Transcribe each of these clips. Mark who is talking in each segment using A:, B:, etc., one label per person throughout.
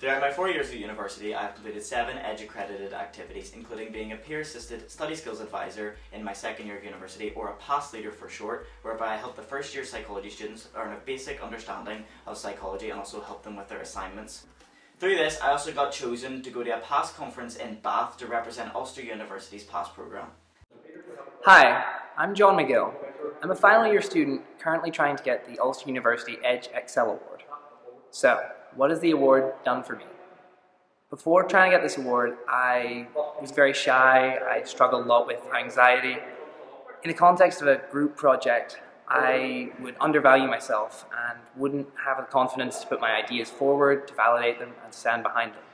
A: Throughout my 4 years at university, I have completed 7 EDGE-accredited activities, including being a peer-assisted study skills advisor in my second year of university, or a PAS leader for short, whereby I help the first year psychology students earn a basic understanding of psychology and also help them with their assignments. Through this, I also got chosen to go to a PAS conference in Bath to represent Ulster University's PAS programme.
B: Hi, I'm John McGill. I'm a final year student currently trying to get the Ulster University EDGE Excel Award. So, what has the award done for me? Before trying to get this award, I was very shy, I struggled a lot with anxiety. In the context of a group project, I would undervalue myself and wouldn't have the confidence to put my ideas forward, to validate them and stand behind them.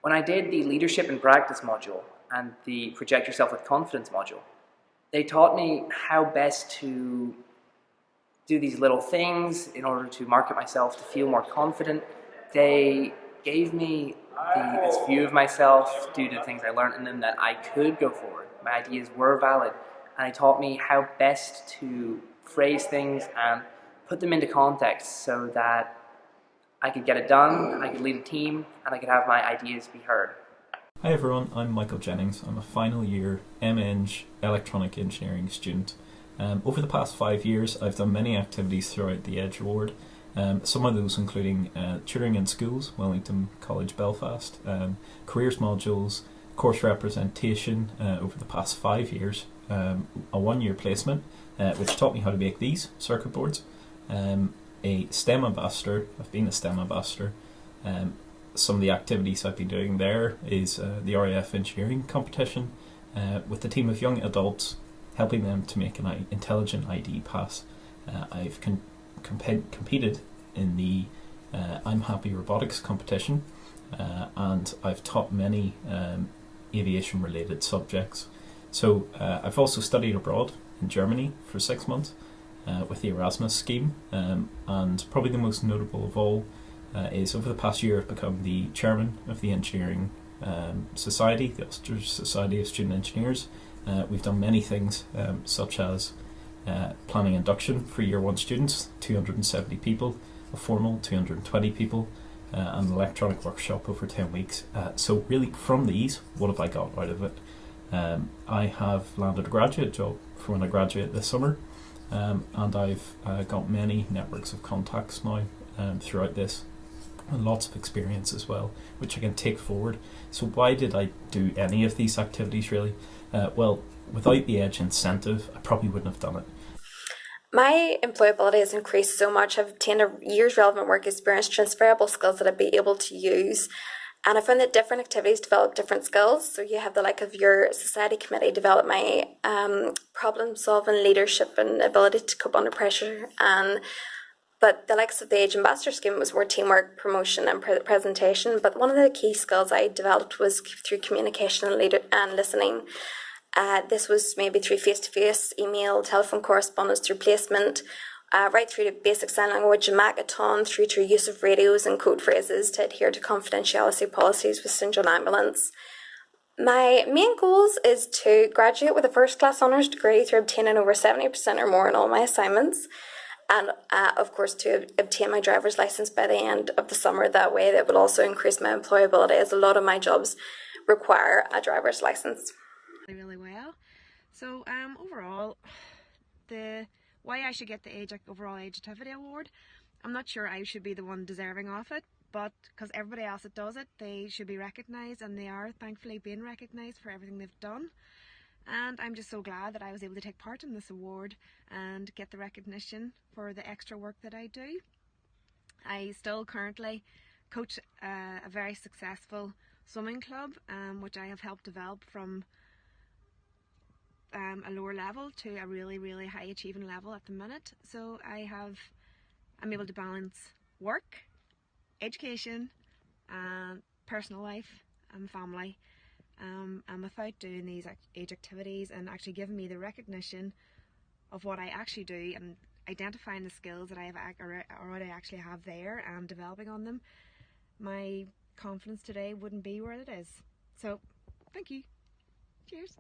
B: When I did the Leadership and Practice module and the Project Yourself with Confidence module, they taught me how best to do these little things in order to market myself, to feel more confident. They gave me this view of myself due to the things I learned in them that I could go forward. My ideas were valid, and they taught me how best to phrase things and put them into context so that I could get it done, I could lead a team, and I could have my ideas be heard.
C: Hi everyone, I'm Michael Jennings. I'm a final year MEng electronic engineering student. Over the past 5 years, I've done many activities throughout the EDGE Award. Some of those including tutoring in schools, Wellington College Belfast, careers modules, course representation over the past 5 years, a 1-year placement which taught me how to make these circuit boards, a STEM ambassador. I've been a STEM ambassador. Some of the activities I've been doing there is the RAF engineering competition with a team of young adults, helping them to make an intelligent ID pass. I've competed in the I'm Happy Robotics competition, and I've taught many aviation related subjects. So I've also studied abroad in Germany for 6 months with the Erasmus scheme, and probably the most notable of all is over the past year I've become the chairman of the engineering society, the Ulster Society of Student Engineers. We've done many things such as planning induction for year 1 students, 270 people, a formal 220 people, and an electronic workshop over 10 weeks. So really from these, what have I got out of it? I have landed a graduate job for when I graduate this summer, and I've got many networks of contacts now throughout this, and lots of experience as well, which I can take forward. So why did I do any of these activities really? Well, without the EDGE incentive, I probably wouldn't have done it.
D: My employability has increased so much. I've obtained a year's relevant work experience, transferable skills that I'd be able to use. And I found that different activities develop different skills. So you have the like of your society committee develop my problem solving, leadership and ability to cope under pressure. But the likes of the EDGE Ambassador Scheme was more teamwork, promotion and presentation. But one of the key skills I developed was through communication and listening. This was maybe through face-to-face, email, telephone correspondence, through placement, right through to basic sign language and Makaton, through to use of radios and code phrases to adhere to confidentiality policies with St John Ambulance. My main goals is to graduate with a first-class honours degree through obtaining over 70% or more in all my assignments. And of course to obtain my driver's licence by the end of the summer. That way that will also increase my employability, as a lot of my jobs require a driver's licence.
E: Really well. So overall, why I should get the overall EDGE Activity Award, I'm not sure I should be the one deserving of it, but because everybody else that does it, they should be recognised, and they are thankfully being recognised for everything they've done. And I'm just so glad that I was able to take part in this award and get the recognition for the extra work that I do. I still currently coach a very successful swimming club, which I have helped develop from a lower level to a really high achieving level at the minute. So I'm able to balance work, education, personal life and family, and without doing these EDGE activities and actually giving me the recognition of what I actually do and identifying the skills that I have or what I actually have there and developing on them, my confidence today wouldn't be where it is. So thank you. Cheers.